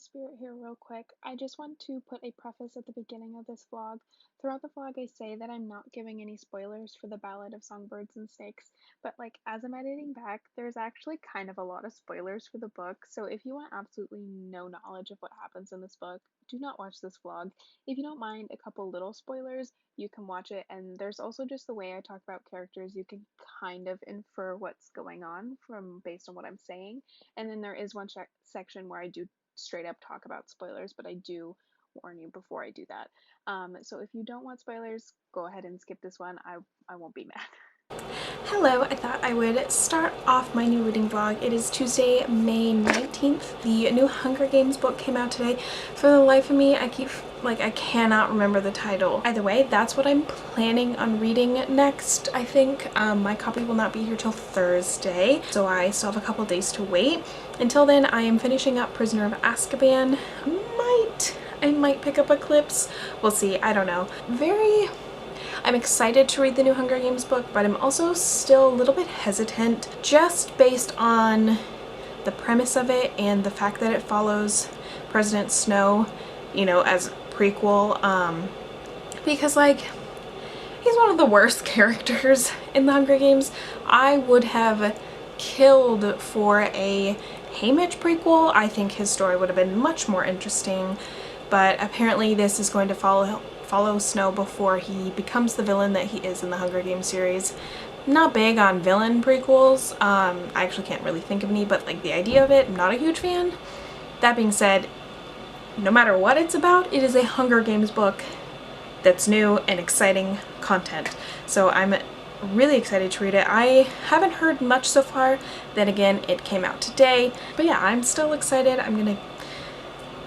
Spirit here real quick. I just want to put a preface at the beginning of this vlog. Throughout the vlog, I say that I'm not giving any spoilers for the Ballad of Songbirds and Snakes, but like as I'm editing back, there's actually kind of a lot of spoilers for the book. So if you want absolutely no knowledge of what happens in this book, do not watch this vlog. If you don't mind a couple little spoilers, you can watch it. And there's also just the way I talk about characters, you can kind of infer what's going on from based on what I'm saying. And then there is one section where I do straight up talk about spoilers, but I do warn you before I do that. So if you don't want spoilers, go ahead and skip this one. I won't be mad. Hello, I thought I would start off my new reading vlog. It is Tuesday, May 19th. The new Hunger Games book came out today. For the life of me, I cannot remember the title. Either way, that's what I'm planning on reading next, I think. My copy will not be here till Thursday, so I still have a couple days to wait. Until then, I am finishing up Prisoner of Azkaban. I might pick up Eclipse. We'll see, I don't know. I'm excited to read the new Hunger Games book, but I'm also still a little bit hesitant just based on the premise of it and the fact that it follows President Snow, as a prequel, because he's one of the worst characters in the Hunger Games. I would have killed for a Haymitch prequel. I think his story would have been much more interesting, but apparently this is going to follow Snow before he becomes the villain that he is in the Hunger Games series. Not big on villain prequels. I actually can't really think of any, but the idea of it, I'm not a huge fan. That being said, no matter what it's about, it is a Hunger Games book that's new and exciting content. So I'm really excited to read it. I haven't heard much so far. Then again, it came out today. But yeah, I'm still excited. I'm gonna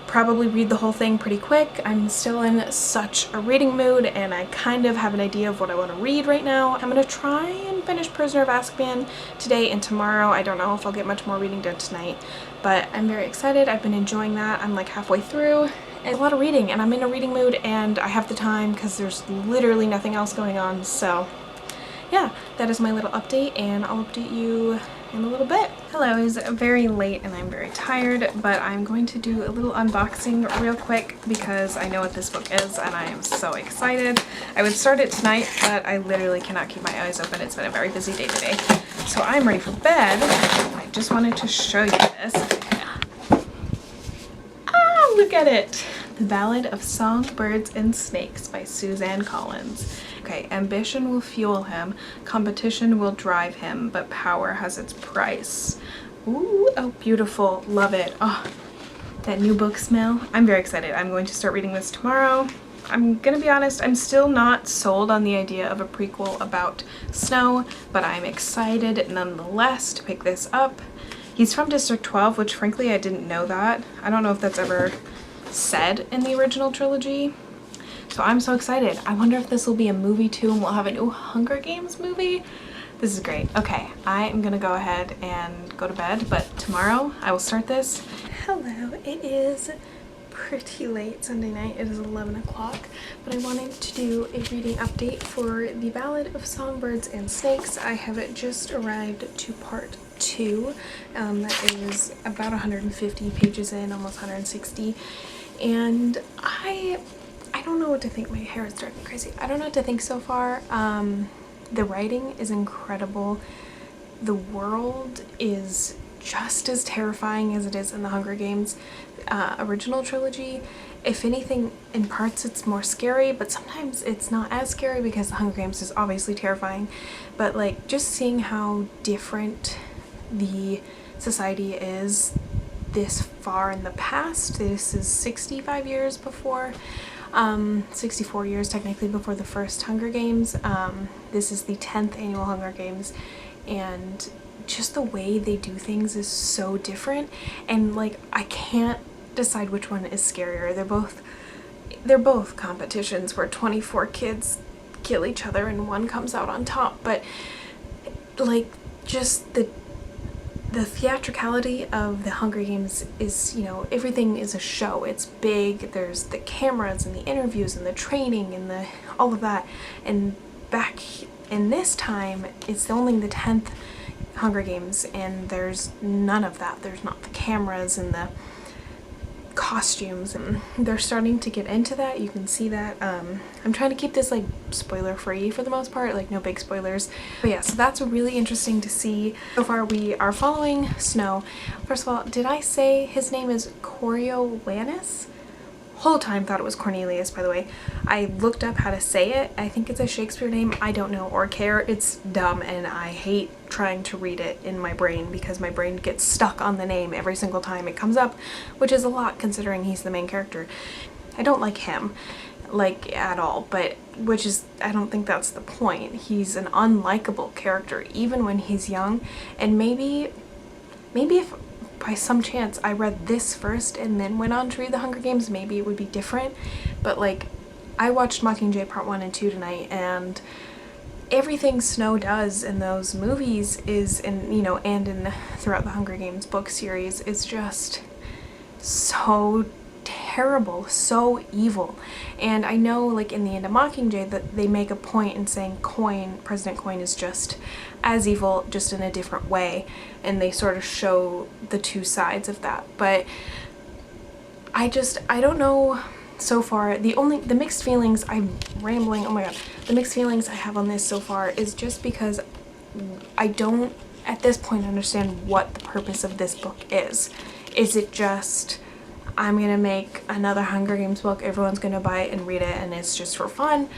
probably read the whole thing pretty quick. I'm still in such a reading mood and I kind of have an idea of what I want to read right now. I'm going to try and finish Prisoner of Azkaban today and tomorrow. I don't know if I'll get much more reading done tonight, but I'm very excited. I've been enjoying that. I'm halfway through. It's a lot of reading and I'm in a reading mood and I have the time because there's literally nothing else going on. So yeah, that is my little update and I'll update you in a little bit. Hello, it is very late and I'm very tired, but I'm going to do a little unboxing real quick because I know what this book is and I am so excited. I would start it tonight, but I literally cannot keep my eyes open. It's been a very busy day today. So I'm ready for bed. I just wanted to show you this. Ah, look at it! The Ballad of Songbirds and Snakes by Suzanne Collins. Okay, ambition will fuel him, competition will drive him, but power has its price. Ooh, oh, beautiful. Love it. Oh, that new book smell. I'm very excited. I'm going to start reading this tomorrow. I'm gonna be honest, I'm still not sold on the idea of a prequel about Snow, but I'm excited nonetheless to pick this up. He's from District 12, which frankly I didn't know that. I don't know if that's ever said in the original trilogy. So I'm so excited. I wonder if this will be a movie too and we'll have a new Hunger Games movie. This is great. Okay, I am gonna go ahead and go to bed, but tomorrow I will start this. Hello, it is pretty late Sunday night. It is 11 o'clock, but I wanted to do a reading update for The Ballad of Songbirds and Snakes. I have just arrived to part 2. That is about 150 pages in, almost 160. And I don't know what to think. My hair is driving me crazy. I don't know what to think so far. The writing is incredible. The world is just as terrifying as it is in the Hunger Games original trilogy. If anything, in parts it's more scary, but sometimes it's not as scary because the Hunger Games is obviously terrifying. But just seeing how different the society is this far in the past. This is 65 years before, 64 years technically before the first Hunger Games. This is the 10th annual Hunger Games, and just the way they do things is so different, and I can't decide which one is scarier. They're both competitions where 24 kids kill each other and one comes out on top, but just the theatricality of the Hunger Games is, everything is a show. It's big. There's the cameras and the interviews and the training and all of that. And back in this time, it's only the 10th Hunger Games and there's none of that. There's not the cameras and the costumes, and they're starting to get into that. You can see that. I'm trying to keep this like spoiler free for the most part, like no big spoilers. But yeah, so that's really interesting to see. So far we are following Snow. First of all, did I say his name is Coriolanus? Whole time thought it was Cornelius, by the way. I looked up how to say it. I think it's a Shakespeare name. I don't know or care. It's dumb and I hate trying to read it in my brain because my brain gets stuck on the name every single time it comes up, which is a lot considering he's the main character. I don't like him like at all, but which is, I don't think that's the point. He's an unlikable character even when he's young, and maybe if by some chance I read this first and then went on to read The Hunger Games, maybe it would be different. But like, I watched Mockingjay Part 1 and 2 tonight, and everything Snow does in those movies is, and in throughout the Hunger Games book series, is just so terrible, so evil. And I know like in the end of Mockingjay that they make a point in saying President Coin is just as evil, just in a different way, and they sort of show the two sides of that. But I don't know so far. The mixed feelings, I'm rambling, oh my god, the mixed feelings I have on this so far is just because I don't at this point understand what the purpose of this book is. Is it just, I'm gonna make another Hunger Games book, everyone's gonna buy it and read it and it's just for fun?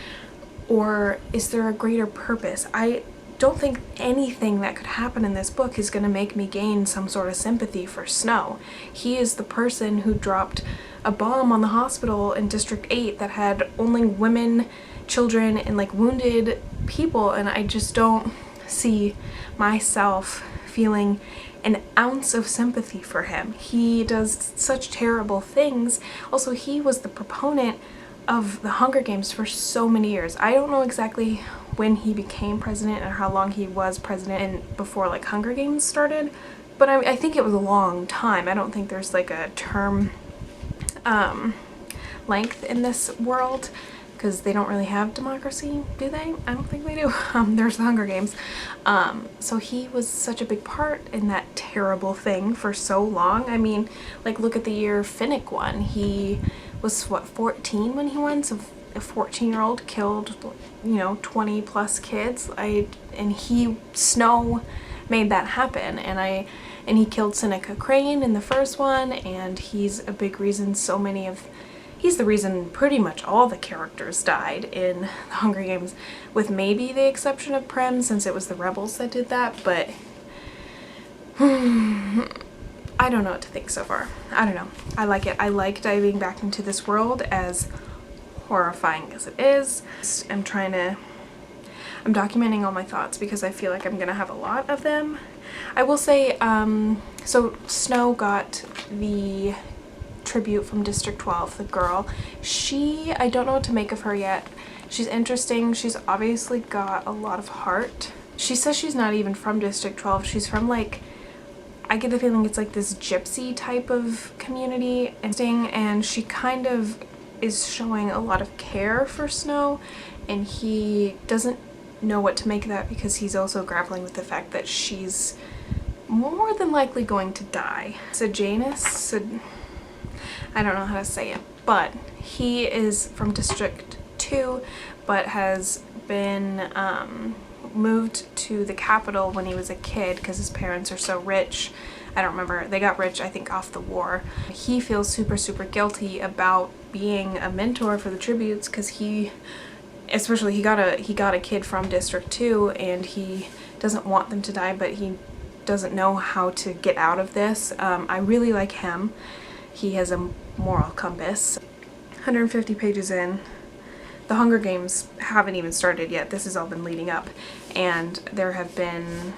Or is there a greater purpose? I don't think anything that could happen in this book is gonna make me gain some sort of sympathy for Snow. He is the person who dropped a bomb on the hospital in District 8 that had only women, children, and like wounded people, and I just don't see myself feeling an ounce of sympathy for him. He does such terrible things. Also, he was the proponent of the Hunger Games for so many years. I don't know exactly when he became president and how long he was president and before like Hunger Games started, but I think it was a long time. I don't think there's like a term length in this world because they don't really have democracy, do they? I don't think they do. There's the Hunger Games. So he was such a big part in that terrible thing for so long. I mean, like, look at the year Finnick won. He was, what, 14 when he won? So a 14-year-old killed, 20 plus kids. Snow made that happen, and he killed Seneca Crane in the first one, and he's a big reason he's the reason pretty much all the characters died in the Hunger Games, with maybe the exception of Prem, since it was the rebels that did that, but I don't know what to think so far. I don't know. I like it. I like diving back into this world, as horrifying as it is. I'm documenting all my thoughts because I feel like I'm gonna have a lot of them. I will say, so Snow got the tribute from District 12, the girl. I don't know what to make of her yet. She's interesting. She's obviously got a lot of heart. She says she's not even from District 12. She's from, like, I get the feeling it's like this gypsy type of community and she kind of is showing a lot of care for Snow, and he doesn't know what to make of that because he's also grappling with the fact that she's more than likely going to die. Sejanus, I don't know how to say it, but he is from District 2 but has been moved to the capital when he was a kid because his parents are so rich. I don't remember. They got rich, I think, off the war. He feels super, super guilty about being a mentor for the tributes because he got a kid from District 2 and he doesn't want them to die, but he doesn't know how to get out of this. I really like him. He has a moral compass. 150 pages in. The Hunger Games haven't even started yet. This has all been leading up, and there have been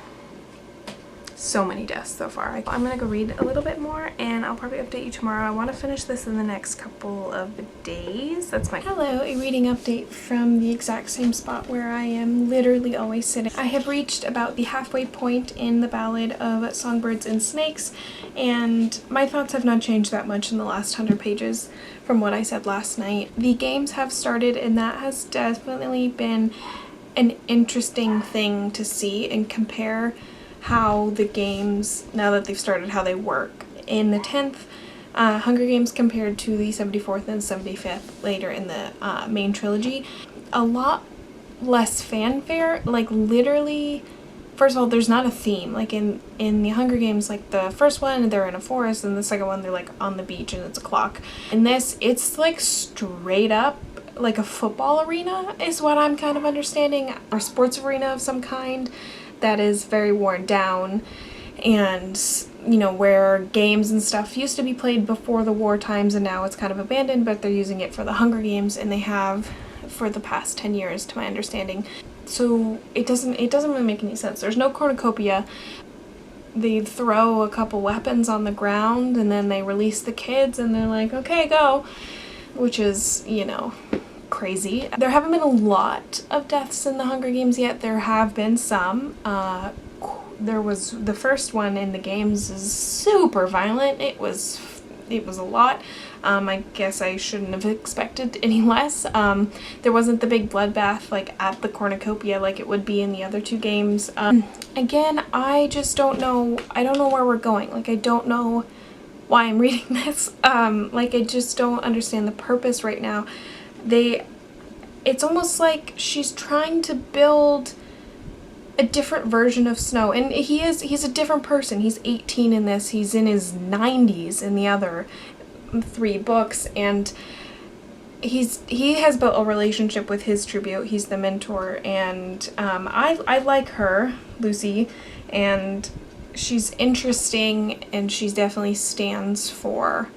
so many deaths so far. I'm gonna go read a little bit more and I'll probably update you tomorrow. I want to finish this in the next couple of days. That's my hello, a reading update from the exact same spot where I am literally always sitting. I have reached about the halfway point in the Ballad of Songbirds and Snakes, and my thoughts have not changed that much in the last 100 pages from what I said last night. The games have started, and that has definitely been an interesting thing to see and compare how the games, now that they've started, how they work. In the 10th Hunger Games compared to the 74th and 75th later in the main trilogy. A lot less fanfare, like literally, first of all, there's not a theme. Like in the Hunger Games, like the first one, they're in a forest, and the second one, they're like on the beach and it's a clock. In this, it's like straight up like a football arena is what I'm kind of understanding, or sports arena of some kind that is very worn down, and you know, where games and stuff used to be played before the war times and now it's kind of abandoned, but they're using it for the Hunger Games, and they have for the past 10 years to my understanding. So it doesn't really make any sense. There's no cornucopia. They throw a couple weapons on the ground and then they release the kids and they're like, okay, go, which is, you know, crazy. There haven't been a lot of deaths in the Hunger Games yet. There have been some. There was the first one in the games is super violent. It was a lot. I guess I shouldn't have expected any less. There wasn't the big bloodbath like at the cornucopia like it would be in the other two games. Again, I just don't know. I don't know where we're going. Like, I don't know why I'm reading this. Like, I just don't understand the purpose right now. It's almost like she's trying to build a different version of Snow, and he's a different person. He's 18 in this, he's in his 90s in the other 3 books, and he has built a relationship with his tribute. He's the mentor, and I like her, Lucy, and she's interesting, and she definitely stands for,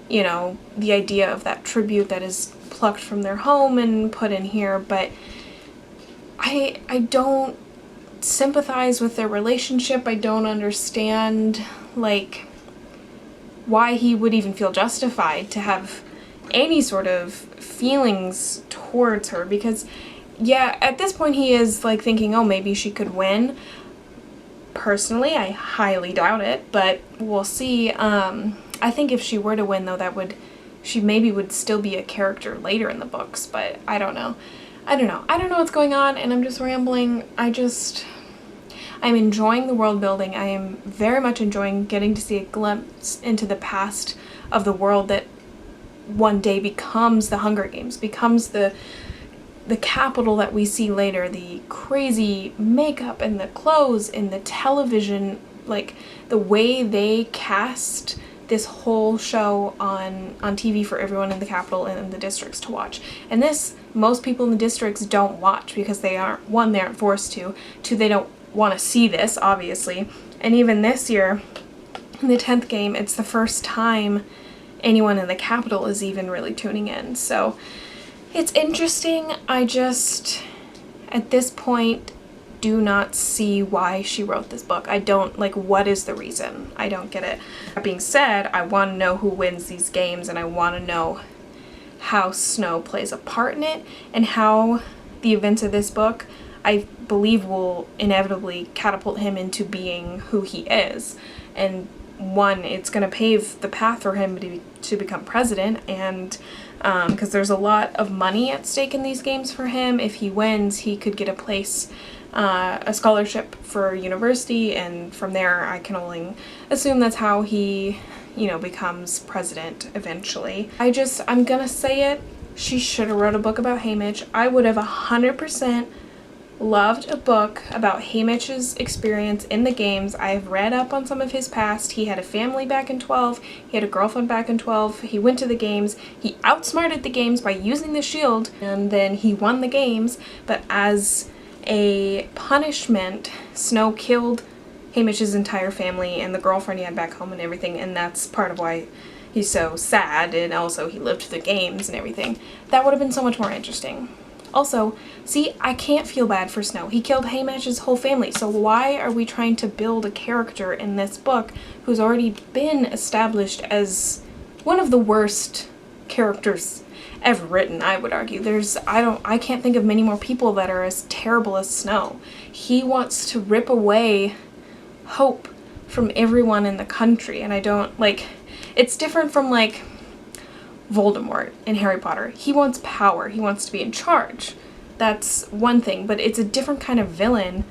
you know, the idea of that tribute that is plucked from their home and put in here, but I don't sympathize with their relationship. I don't understand, like, why he would even feel justified to have any sort of feelings towards her, because yeah, at this point he is like thinking, oh, maybe she could win. Personally, I highly doubt it, but we'll see. I think if she were to win, though, she maybe would still be a character later in the books, but I don't know. I don't know what's going on, and I'm just rambling. I'm enjoying the world building. I am very much enjoying getting to see a glimpse into the past of the world that one day becomes the Hunger Games, becomes the capital that we see later, the crazy makeup and the clothes and the television, like the way they cast this whole show on TV for everyone in the capital and in the districts to watch. And this, most people in the districts don't watch because they aren't forced to, 2, they don't want to see this, obviously. And even this year, in the 10th game, it's the first time anyone in the capital is even really tuning in. So it's interesting. I just, at this point, do not see why she wrote this book. I don't, like, what is the reason? I don't get it. That being said, I want to know who wins these games, and I want to know how Snow plays a part in it, and how the events of this book, I believe, will inevitably catapult him into being who he is. And one, it's going to pave the path for him to become president, and because there's a lot of money at stake in these games for him. If he wins, he could get a place, a scholarship for university, and from there I can only assume that's how he, you know, becomes president eventually. I'm gonna say it, she should have wrote a book about Haymitch. I would have 100% loved a book about Haymitch's experience in the games. I've read up on some of his past. He had a family back in 12. He had a girlfriend back in 12. He went to the games. He outsmarted the games by using the shield, and then he won the games. But as a punishment, Snow killed Haymitch's entire family and the girlfriend he had back home and everything, and that's part of why he's so sad, and also he lived the games and everything. That would have been so much more interesting. Also, see, I can't feel bad for Snow. He killed Haymitch's whole family, so why are we trying to build a character in this book who's already been established as one of the worst characters ever written, I would argue. I can't think of many more people that are as terrible as Snow. He wants to rip away hope from everyone in the country, and I don't, like, it's different from, like, Voldemort in Harry Potter. He wants power. He wants to be in charge. That's one thing, but it's a different kind of villain,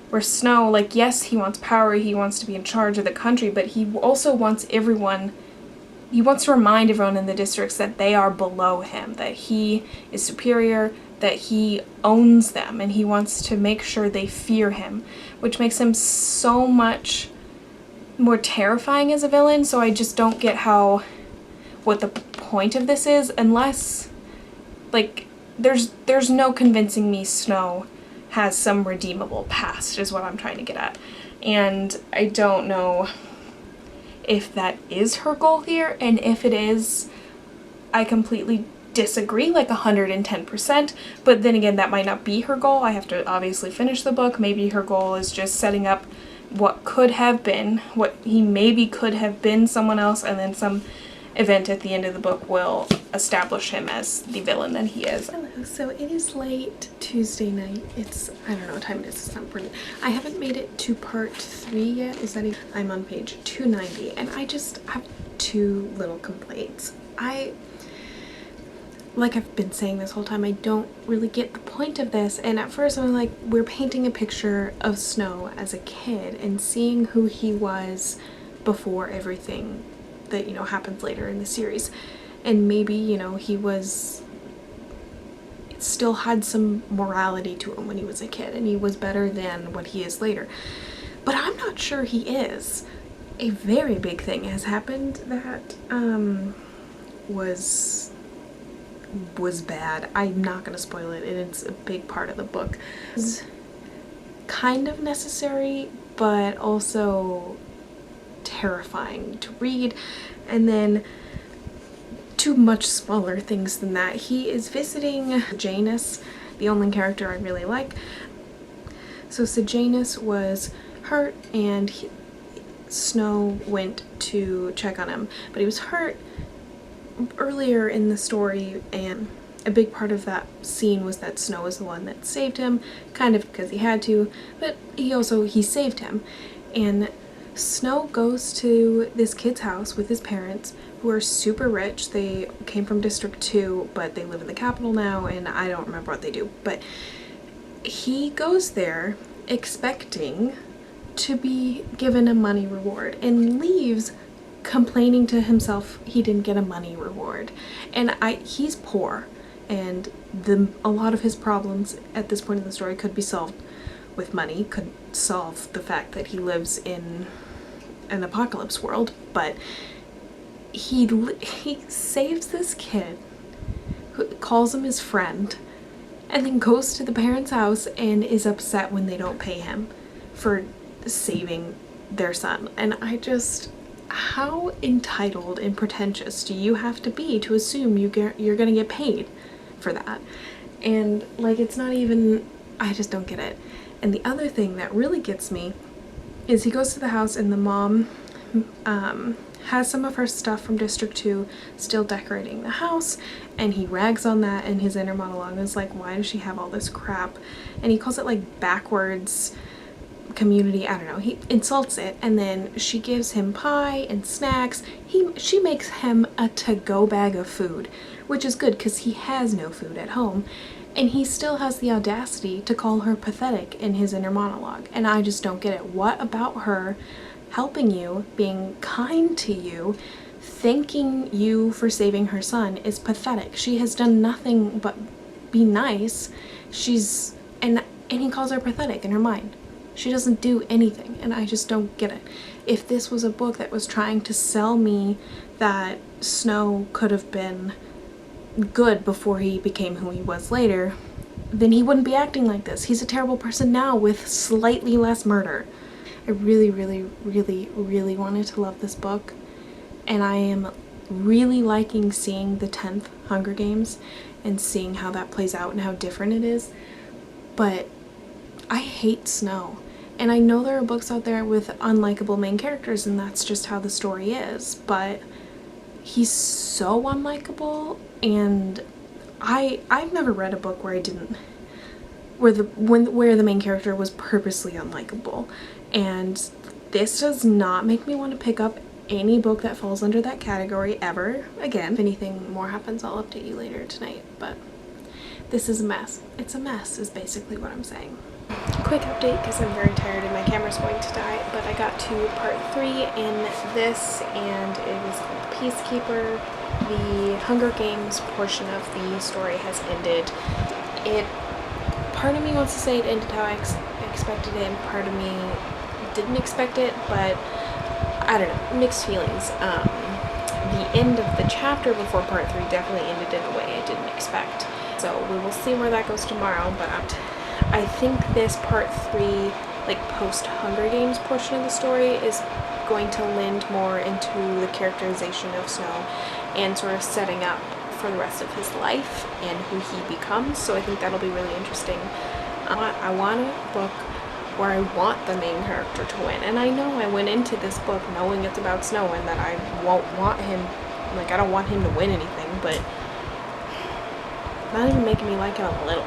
where Snow, like, yes, he wants power, he wants to be in charge of the country, but he also wants everyone he wants to remind everyone in the districts that they are below him, that he is superior, that he owns them, and he wants to make sure they fear him, which makes him so much more terrifying as a villain. So I just don't get what the point of this is, unless, like, there's no convincing me Snow has some redeemable past, is what I'm trying to get at. And I don't know if that is her goal here, and if it is, I completely disagree, like 110%, but then again, that might not be her goal. I have to obviously finish the book. Maybe her goal is just setting up what could have been, what he maybe could have been someone else, and then some event at the end of the book will establish him as the villain that he is. Hello, so it is late Tuesday night. It's, I don't know what time it is, it's not important. I haven't made it to part 3 yet. I'm on page 290, and I just have 2 little complaints. Like I've been saying this whole time, I don't really get the point of this, and at first I'm like, we're painting a picture of Snow as a kid and seeing who he was before everything that, you know, happens later in the series. And maybe, you know, he still had some morality to him when he was a kid, and he was better than what he is later. But I'm not sure he is. A very big thing has happened that was bad. I'm not going to spoil it, and it's a big part of the book. It's kind of necessary, but also terrifying to read. And then 2 much smaller things than that. He is visiting Janus, the only character I really like. So Sejanus was hurt, and Snow went to check on him, but he was hurt earlier in the story, and a big part of that scene was that Snow was the one that saved him, kind of because he had to, but he saved him. And Snow goes to this kid's house with his parents, who are super rich. They came from District 2, but they live in the capital now, and I don't remember what they do. But he goes there expecting to be given a money reward, and leaves complaining to himself he didn't get a money reward. And he's poor, and a lot of his problems at this point in the story could be solved with money, could solve the fact that he lives in an apocalypse world, but he saves this kid, who calls him his friend, and then goes to the parents' house and is upset when they don't pay him for saving their son. And how entitled and pretentious do you have to be to assume you're gonna get paid for that? And like, it's not even, I just don't get it. And the other thing that really gets me is he goes to the house, and the mom has some of her stuff from District 2 still decorating the house, and he rags on that in his inner monologue and is like, why does she have all this crap? And he calls it like backwards community, I don't know, he insults it. And then she gives him pie and snacks. She makes him a to-go bag of food, which is good because he has no food at home, and he still has the audacity to call her pathetic in his inner monologue. And I just don't get it. What about her helping you, being kind to you, thanking you for saving her son is pathetic? She has done nothing but be nice. And he calls her pathetic in her mind. She doesn't do anything, and I just don't get it. If this was a book that was trying to sell me that Snow could have been good before he became who he was later, then he wouldn't be acting like this. He's a terrible person now with slightly less murder. I really, really, really, really wanted to love this book, and I am really liking seeing the 10th Hunger Games and seeing how that plays out and how different it is. But I hate Snow, and I know there are books out there with unlikable main characters, and that's just how the story is, but he's so unlikable. And I've never read a book where where the main character was purposely unlikable, and this does not make me want to pick up any book that falls under that category ever again. If anything more happens, I'll update you later tonight, but this is a mess. It's a mess is basically what I'm saying. Quick update because I'm very tired and my camera's going to die, but I got to part 3 in this and it was called Peacekeeper. The Hunger Games portion of the story has ended. Part of me wants to say it ended how I expected it and part of me didn't expect it, but I don't know, mixed feelings. The end of the chapter before part 3 definitely ended in a way I didn't expect. So we will see where that goes tomorrow, but I think this part 3, like post-Hunger Games portion of the story is going to lend more into the characterization of Snow and sort of setting up for the rest of his life and who he becomes, so I think that'll be really interesting. I want a book where I want the main character to win, and I know I went into this book knowing it's about Snow and that I won't want him, like I don't want him to win anything, but not even making me like him a little.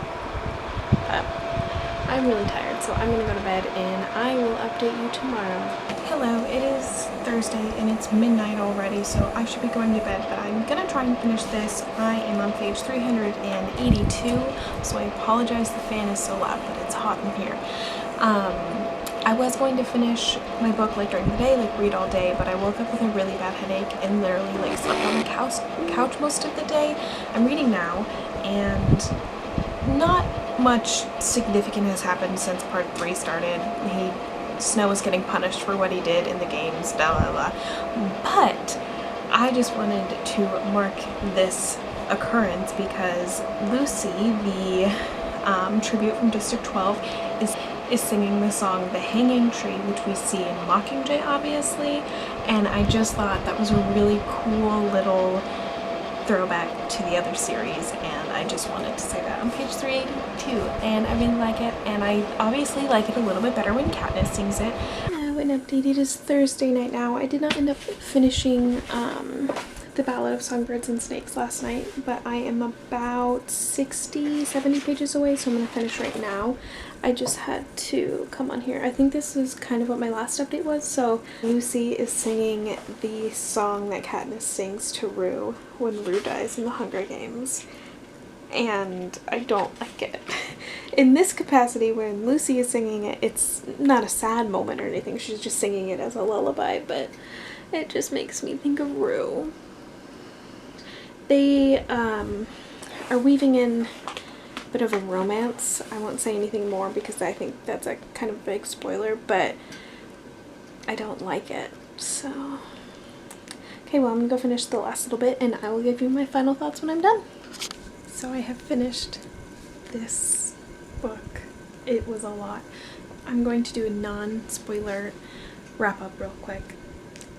I'm really tired, so I'm gonna go to bed and I will update you tomorrow. Hello, it is Thursday and it's midnight already, so I should be going to bed, but I'm gonna try and finish this. I am on page 382, so I apologize the fan is so loud, but it's hot in here. I was going to finish my book like during the day, like read all day, but I woke up with a really bad headache and literally like slept on the couch most of the day. I'm reading now and not much significant has happened since part 3 started. Snow is getting punished for what he did in the games, blah blah blah. But I just wanted to mark this occurrence because Lucy, the tribute from District 12, is singing the song The Hanging Tree, which we see in Mockingjay obviously, and I just thought that was a really cool little throwback to the other series, and I just wanted to say that on page 382, and I really like it, and I obviously like it a little bit better when Katniss sings it. An update, it is Thursday night now. I did not end up finishing the Ballad of Songbirds and Snakes last night, but I am about 60-70 pages away, so I'm going to finish right now. I just had to come on here. I think this is kind of what my last update was. So Lucy is singing the song that Katniss sings to Rue when Rue dies in the Hunger Games, and I don't like it. In this capacity, when Lucy is singing it, it's not a sad moment or anything. She's just singing it as a lullaby, but it just makes me think of Rue. They are weaving in a bit of a romance. I won't say anything more because I think that's a kind of big spoiler, but I don't like it. So, okay, well, I'm gonna go finish the last little bit and I will give you my final thoughts when I'm done. So I have finished this book. It was a lot. I'm going to do a non-spoiler wrap-up real quick.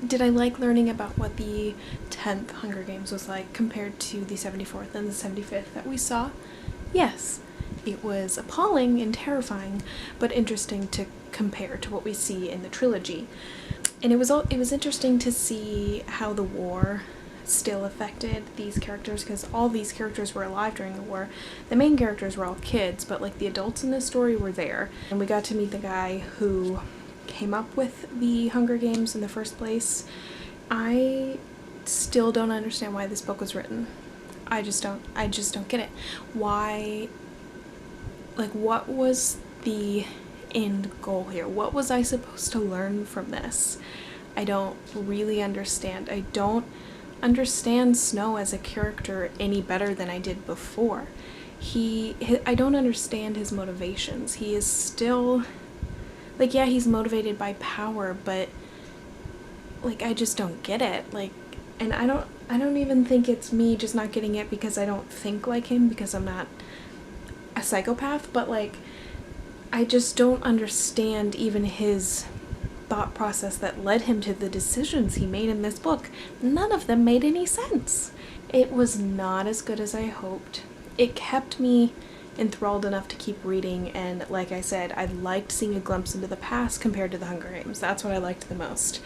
Did I like learning about what the 10th Hunger Games was like compared to the 74th and the 75th that we saw? Yes. It was appalling and terrifying, but interesting to compare to what we see in the trilogy. And it was interesting to see how the war still affected these characters, because all these characters were alive during the war. The main characters were all kids, but like the adults in this story were there. And we got to meet the guy who came up with the Hunger Games in the first place. I still don't understand why this book was written. I just don't get it. Why, like, what was the end goal here? What was I supposed to learn from this? I don't really understand. I don't understand Snow as a character any better than I did before. I don't understand his motivations. He is still, like, yeah, he's motivated by power, but like, I just don't get it. Like, and I don't even think it's me just not getting it because I don't think like him, because I'm not a psychopath, but like, I just don't understand even his thought process that led him to the decisions he made in this book. None of them made any sense. It was not as good as I hoped. It kept me enthralled enough to keep reading, and like I said, I liked seeing a glimpse into the past compared to the Hunger Games. That's what I liked the most.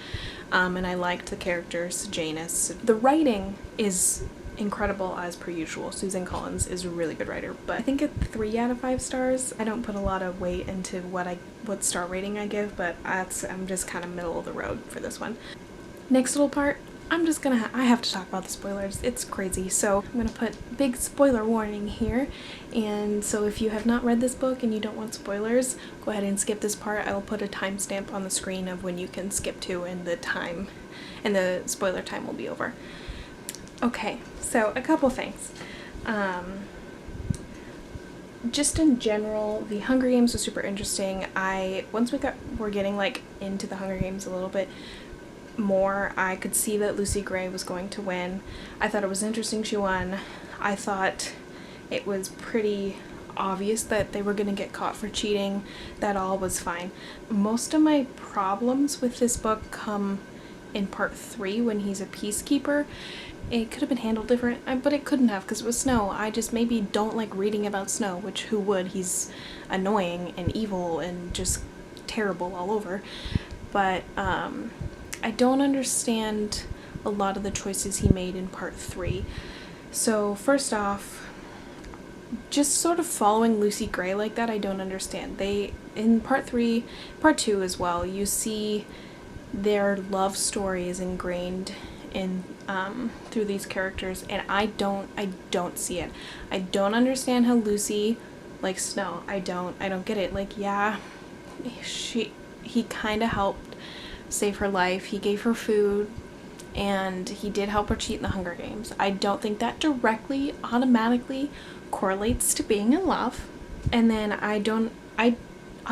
And I liked the characters, Janice. The writing is incredible as per usual. Susan Collins is a really good writer, but I think at 3 out of 5 stars. I don't put a lot of weight into what star rating I give, but I'm just kind of middle of the road for this one. Next little part, I'm just gonna, I have to talk about the spoilers. It's crazy. So I'm gonna put big spoiler warning here. And so if you have not read this book and you don't want spoilers, go ahead and skip this part. I will put a timestamp on the screen of when you can skip to, and the time, and the spoiler time will be over. Okay, so a couple things. Just in general, the Hunger Games was super interesting. Once we're getting like into the Hunger Games a little bit more, I could see that Lucy Gray was going to win. I thought it was interesting she won. I thought it was pretty obvious that they were going to get caught for cheating. That all was fine. Most of my problems with this book come in part 3 when he's a peacekeeper. It could have been handled different, but it couldn't have because it was Snow. I just maybe don't like reading about Snow, which who would? He's annoying and evil and just terrible all over. But I don't understand a lot of the choices he made in part 3. So first off, just sort of following Lucy Gray like that, I don't understand. In part 2 as well, you see their love story is ingrained in through these characters, and I don't see it. I don't understand how Lucy likes Snow. I don't get it. Like, yeah, he kind of helped save her life. He gave her food, and he did help her cheat in the Hunger Games. I don't think that directly, automatically correlates to being in love. And then I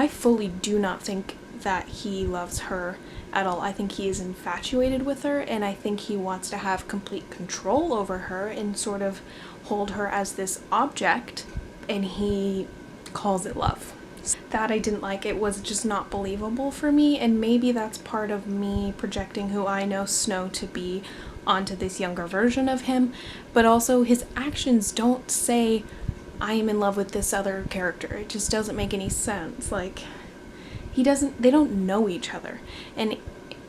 fully do not think that he loves her at all. I think he is infatuated with her, and I think he wants to have complete control over her and sort of hold her as this object, and he calls it love. That I didn't like. It was just not believable for me, and maybe that's part of me projecting who I know Snow to be onto this younger version of him, but also his actions don't say I am in love with this other character. It just doesn't make any sense. Like, they don't know each other, and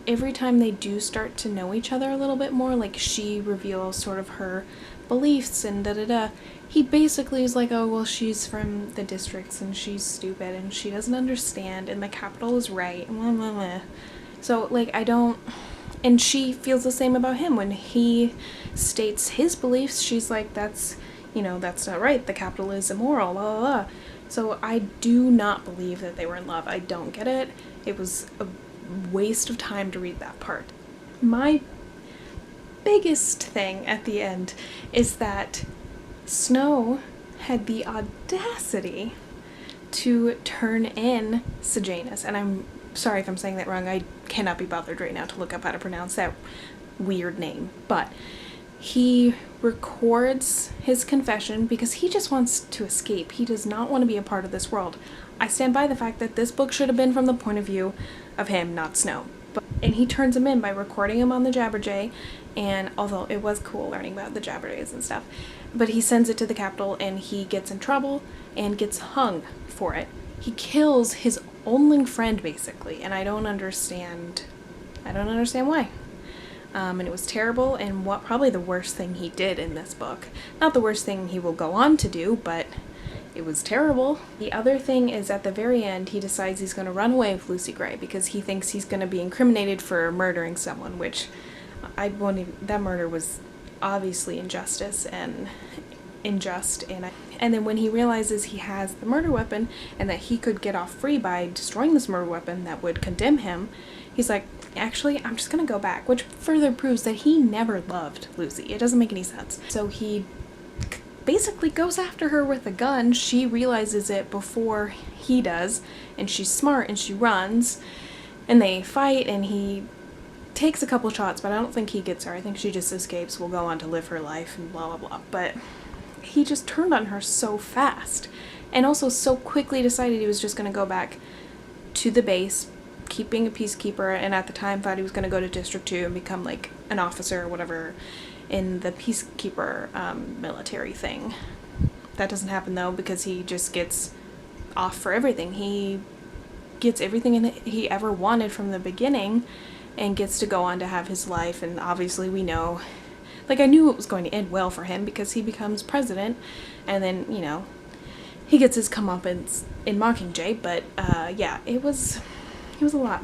every time they do start to know each other a little bit more, like she reveals sort of her beliefs and he basically is like, oh well, she's from the districts and she's stupid and she doesn't understand and the capital is right, blah, blah, blah. So like and she feels the same about him. When he states his beliefs, she's like, that's not right, the capital is immoral, blah blah blah. So I do not believe that they were in love. I don't get it. It was a waste of time to read that part. My biggest thing at the end is that Snow had the audacity to turn in Sejanus, and I'm sorry if I'm saying that wrong. I cannot be bothered right now to look up how to pronounce that weird name, but he records his confession because he just wants to escape. He does not want to be a part of this world. I stand by the fact that this book should have been from the point of view of him, not Snow. And he turns him in by recording him on the Jabberjay, and although it was cool learning about the Jabberjays and stuff, but he sends it to the capital and he gets in trouble and gets hung for it. He kills his only friend basically, and I don't understand why. And it was terrible, and probably the worst thing he did in this book. Not the worst thing he will go on to do, but it was terrible. The other thing is at the very end, he decides he's going to run away with Lucy Gray because he thinks he's going to be incriminated for murdering someone, which that murder was obviously unjust, and then when he realizes he has the murder weapon and that he could get off free by destroying this murder weapon that would condemn him, he's like, actually, I'm just gonna go back, which further proves that he never loved Lucy. It doesn't make any sense. So he basically goes after her with a gun. She realizes it before he does, and she's smart and she runs, and they fight, and he takes a couple shots, but I don't think he gets her. I think she just escapes, will go on to live her life and blah blah blah. But he just turned on her so fast, and also so quickly decided he was just going to go back to the base, keeping a peacekeeper, and at the time thought he was going to go to District 2 and become like an officer or whatever in the peacekeeper military thing. That doesn't happen though, because he just gets off for everything. He gets everything he ever wanted from the beginning and gets to go on to have his life, and obviously we know, like, I knew it was going to end well for him because he becomes president, and then, he gets his comeuppance in Mockingjay, but yeah, it was a lot.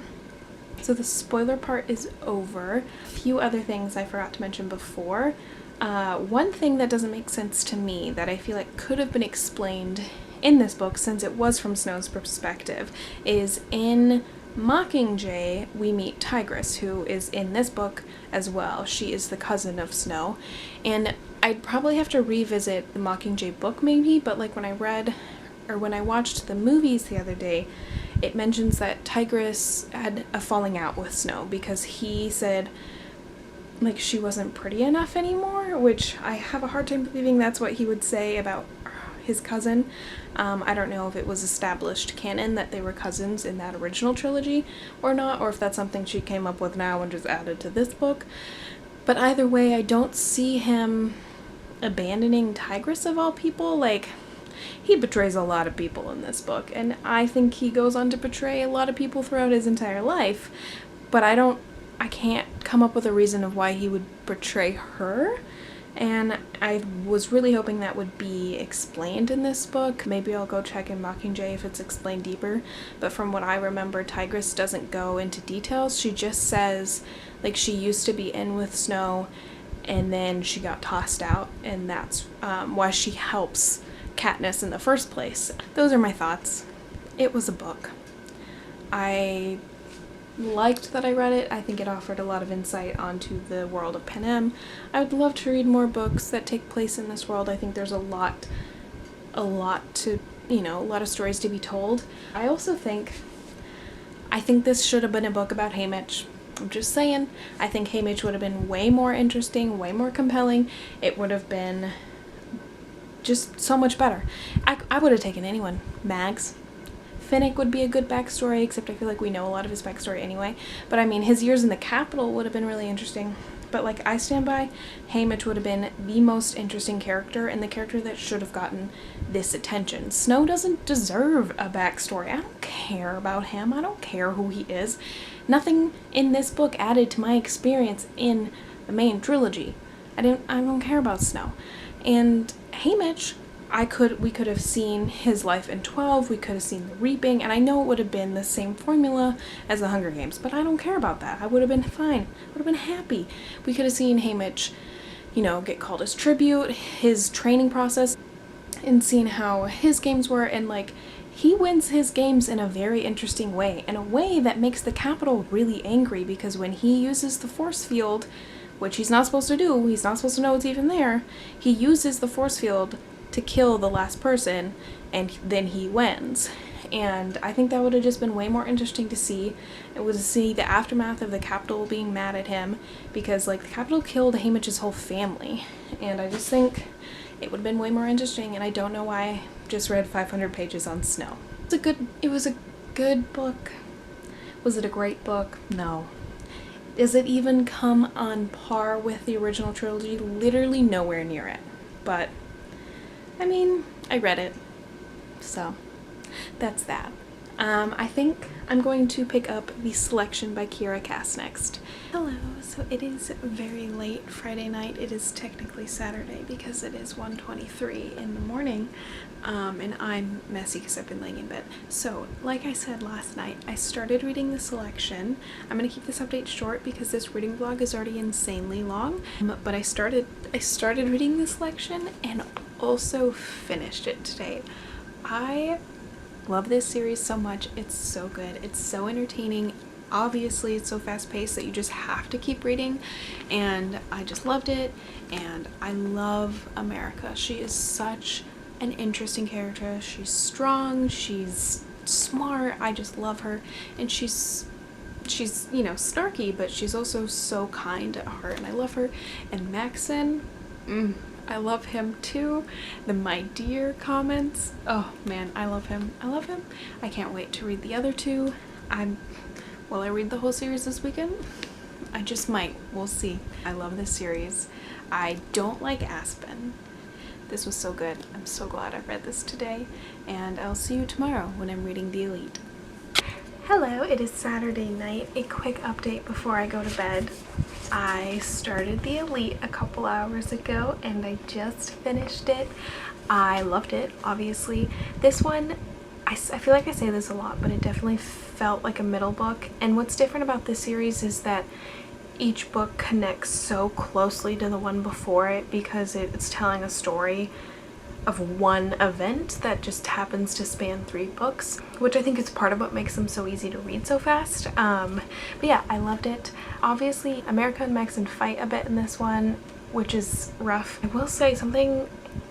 So the spoiler part is over. A few other things I forgot to mention before. One thing that doesn't make sense to me that I feel like could have been explained in this book, since it was from Snow's perspective, is in Mockingjay we meet Tigress, who is in this book as well. She is the cousin of Snow, and I'd probably have to revisit the Mockingjay book maybe, but like when I watched the movies the other day, it mentions that Tigress had a falling out with Snow because he said like she wasn't pretty enough anymore, which I have a hard time believing that's what he would say about his cousin. I don't know if it was established canon that they were cousins in that original trilogy or not, or if that's something she came up with now and just added to this book. But either way, I don't see him abandoning Tigress of all people. Like, he betrays a lot of people in this book, and I think he goes on to betray a lot of people throughout his entire life, but I can't come up with a reason of why he would betray her. And I was really hoping that would be explained in this book. Maybe I'll go check in Mockingjay if it's explained deeper. But from what I remember, Tigress doesn't go into details. She just says, like, she used to be in with Snow and then she got tossed out, and that's why she helps Katniss in the first place. Those are my thoughts. It was a book. I liked that I read it. I think it offered a lot of insight onto the world of Panem. I would love to read more books that take place in this world. I think there's a lot to, a lot of stories to be told. I think this should have been a book about Haymitch. I'm just saying. I think Haymitch would have been way more interesting, way more compelling. It would have been just so much better. I would have taken anyone. Mags. Finnick would be a good backstory, except I feel like we know a lot of his backstory anyway. But I mean, his years in the capital would have been really interesting. But like I stand by, Haymitch would have been the most interesting character and the character that should have gotten this attention. Snow doesn't deserve a backstory. I don't care about him. I don't care who he is. Nothing in this book added to my experience in the main trilogy. I don't care about Snow. And Haymitch, we could have seen his life in 12, we could have seen the reaping, and I know it would have been the same formula as the Hunger Games, but I don't care about that. I would have been fine. I would have been happy. We could have seen Haymitch, get called as tribute, his training process, and seen how his games were, and like, he wins his games in a very interesting way, in a way that makes the Capitol really angry, because when he uses the force field, which he's not supposed to do, he's not supposed to know it's even there, he uses the force field to kill the last person, and then he wins. And I think that would have just been way more interesting to see. It was to see the aftermath of the Capitol being mad at him, because like the Capitol killed Haymitch's whole family, and I just think it would have been way more interesting. And I don't know why I just read 500 pages on Snow. It was a good book. Was it a great book? No. Does it even come on par with the original trilogy? Literally nowhere near it. But I mean, I read it, so that's that. I think I'm going to pick up the selection by Kiera Cass next. Hello, so it is very late Friday night. It is technically Saturday because it is 1:23 in the morning, and I'm messy because I've been laying in bed. So, like I said last night, I started reading the selection. I'm going to keep this update short because this reading vlog is already insanely long, but I started reading the selection and also finished it today. I love this series so much. It's so good. It's so entertaining. Obviously, it's so fast-paced that you just have to keep reading, and I just loved it. And I love America. She is such an interesting character. She's strong, she's smart, I just love her, and she's snarky, but she's also so kind at heart, and I love her. And Maxon, I love him too. The "my dear" comments, oh man, I love him. I can't wait to read the other two. Will I read the whole series this weekend? I just might. We'll see. I love this series. I don't like Aspen. This was so good. I'm so glad I read this today, and I'll see you tomorrow when I'm reading The Elite. Hello, it is Saturday night. A quick update before I go to bed. I started The Elite a couple hours ago and I just finished it. I loved it, obviously. This one, I feel like I say this a lot, but it definitely felt like a middle book. And what's different about this series is that each book connects so closely to the one before it because it's telling a story of one event that just happens to span 3 books, which I think is part of what makes them so easy to read so fast. But yeah, I loved it. Obviously, America and Maxon fight a bit in this one, which is rough. I will say something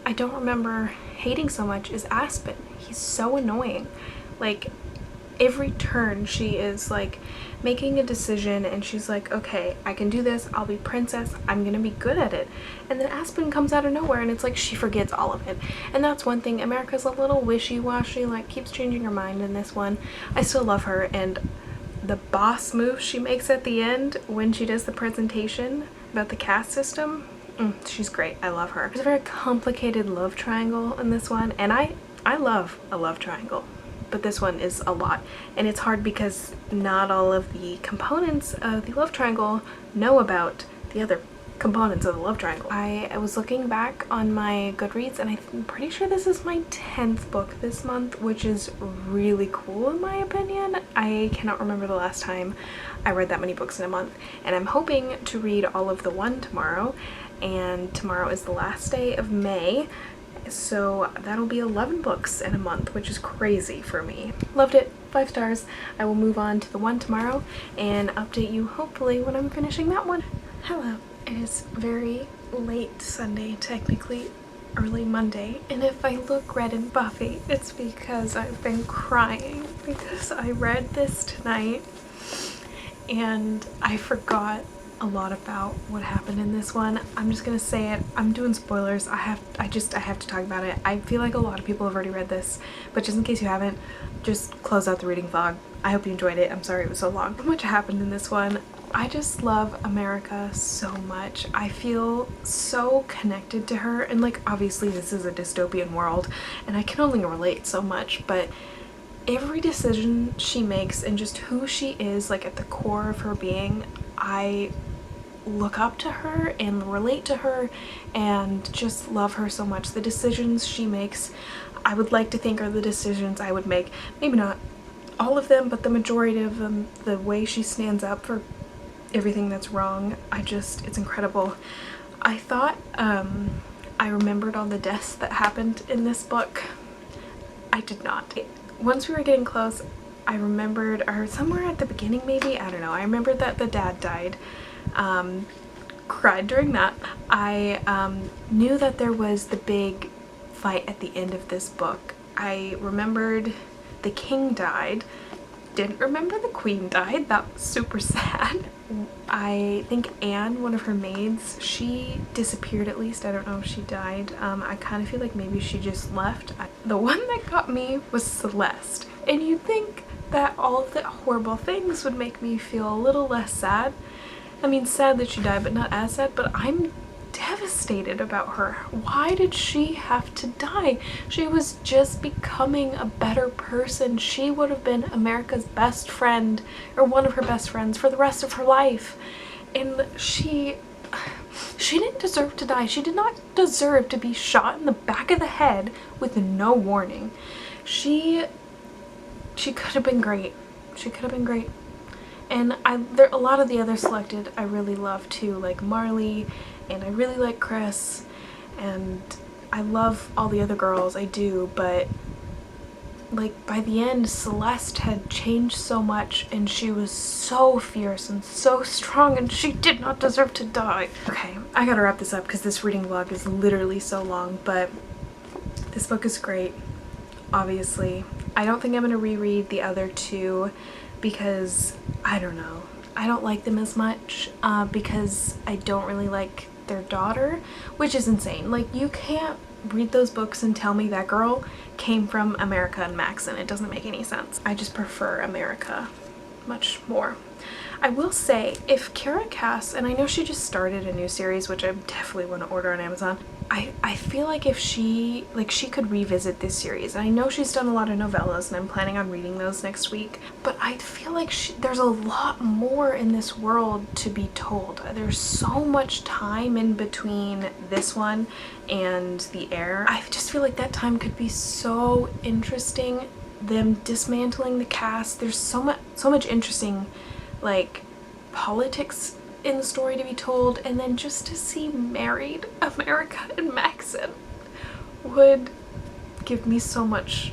I don't remember hating so much is Aspen. He's so annoying. Like, every turn she is like making a decision and she's like, okay, I can do this, I'll be princess, I'm gonna be good at it. And then Aspen comes out of nowhere and it's like she forgets all of it. And that's one thing. America's a little wishy-washy, like keeps changing her mind in this one. I still love her, and the boss move she makes at the end when she does the presentation about the caste system, she's great. I love her. There's a very complicated love triangle in this one, and I love a love triangle, but this one is a lot, and it's hard because not all of the components of the love triangle know about the other components of the love triangle. I was looking back on my Goodreads, and I'm pretty sure this is my 10th book this month, which is really cool in my opinion. I cannot remember the last time I read that many books in a month, and I'm hoping to read all of the one tomorrow, and tomorrow is the last day of May. So that'll be 11 books in a month, which is crazy for me. Loved it. 5 stars. I will move on to the one tomorrow and update you hopefully when I'm finishing that one. Hello. It is very late Sunday, technically early Monday, and if I look red and buffy, it's because I've been crying because I read this tonight and I forgot a lot about what happened in this one. I'm just gonna say it. I'm doing spoilers. I have to talk about it. I feel like a lot of people have already read this, but just in case you haven't, just close out the reading vlog. I hope you enjoyed it. I'm sorry it was so long. So much happened in this one. I just love America so much. I feel so connected to her, and like obviously this is a dystopian world and I can only relate so much, but every decision she makes and just who she is, like at the core of her being, I look up to her and relate to her and just love her so much. The decisions she makes, I would like to think are the decisions I would make. Maybe not all of them, but the majority of them. The way she stands up for everything that's wrong, it's incredible. I thought I remembered all the deaths that happened in this book. I did not. Once we were getting close, I remembered, or somewhere at the beginning maybe, I don't know, I remembered that the dad died. Cried during that. I knew that there was the big fight at the end of this book. I remembered the king died. Didn't remember the queen died. That was super sad. I think Anne, one of her maids, she disappeared at least. I don't know if she died. I kind of feel like maybe she just left. The one that got me was Celeste. And you'd think that all of the horrible things would make me feel a little less sad. I mean, sad that she died, but not as sad, but I'm devastated about her. Why did she have to die? She was just becoming a better person. She would have been America's best friend, or one of her best friends, for the rest of her life. And she didn't deserve to die. She did not deserve to be shot in the back of the head with no warning. She could have been great. She could have been great. And a lot of the other selected I really love too, like Marley, and I really like Chris, and I love all the other girls, I do, but like by the end Celeste had changed so much and she was so fierce and so strong, and she did not deserve to die. Okay, I gotta wrap this up because this reading vlog is literally so long, but this book is great, obviously. I don't think I'm gonna reread the other 2 because I don't know, I don't like them as much because I don't really like their daughter, which is insane. Like, you can't read those books and tell me that girl came from America and Maxon. It doesn't make any sense. I just prefer America much more. I will say, if Kara Cass, and I know she just started a new series, which I definitely want to order on Amazon, I feel like if she could revisit this series. And I know she's done a lot of novellas, and I'm planning on reading those next week, but I feel like there's a lot more in this world to be told. There's so much time in between this one and The Heir. I just feel like that time could be so interesting them dismantling the cast. There's so much interesting like politics in the story to be told, and then just to see married America and Maxon would give me so much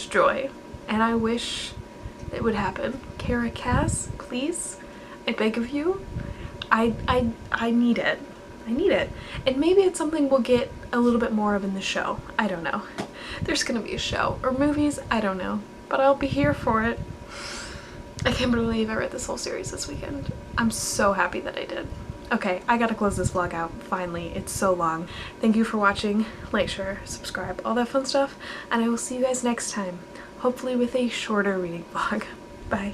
joy, and I wish it would happen. Kara Cass, please, I beg of you. I need it. I need it. And maybe it's something we'll get a little bit more of in the show. I don't know. There's gonna be a show or movies, I don't know, but I'll be here for it. I can't believe I read this whole series this weekend. I'm so happy that I did. Okay, I gotta close this vlog out, finally. It's so long. Thank you for watching. Like, share, subscribe, all that fun stuff, and I will see you guys next time, hopefully with a shorter reading vlog. Bye.